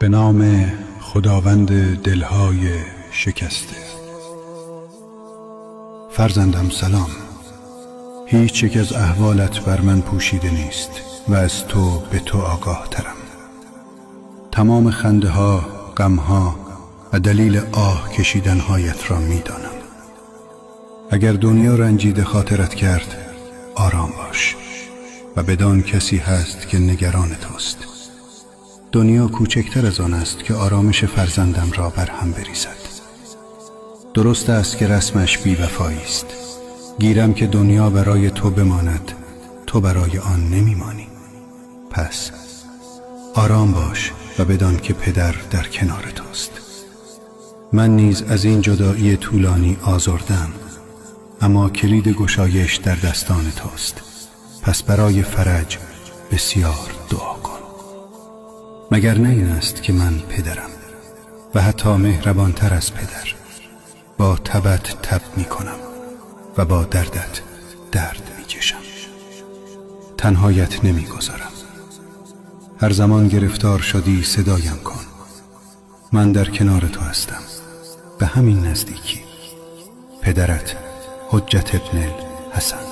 به نام خداوند دلهای شکسته. فرزندم سلام. هیچ یک از احوالت بر من پوشیده نیست و از تو به تو آگاه ترم. تمام خنده ها، غم ها و دلیل آه کشیدنهایت را می دانم. اگر دنیا رنجیده خاطرت کرد، آرام باش و بدان کسی هست که نگران توست. دنیا کوچکتر از آن است که آرامش فرزندم را بر هم بریزد. درست است که رسمش بی‌وفایی است. گیرم که دنیا برای تو بماند، تو برای آن نمیمانی. پس آرام باش و بدان که پدر در کنار توست. من نیز از این جدایی طولانی آزردم، اما کلید گشایش در دستان توست. پس برای فرج بسیار دعا کن. مگر نه این است که من پدرم و حتی مهربانتر از پدر. با تبت تب می کنم و با دردت درد می کشم. تنهایت نمی گذارم. هر زمان گرفتار شدی صدایم کن. من در کنار تو هستم، به همین نزدیکی. پدرت حجت ابن الحسن.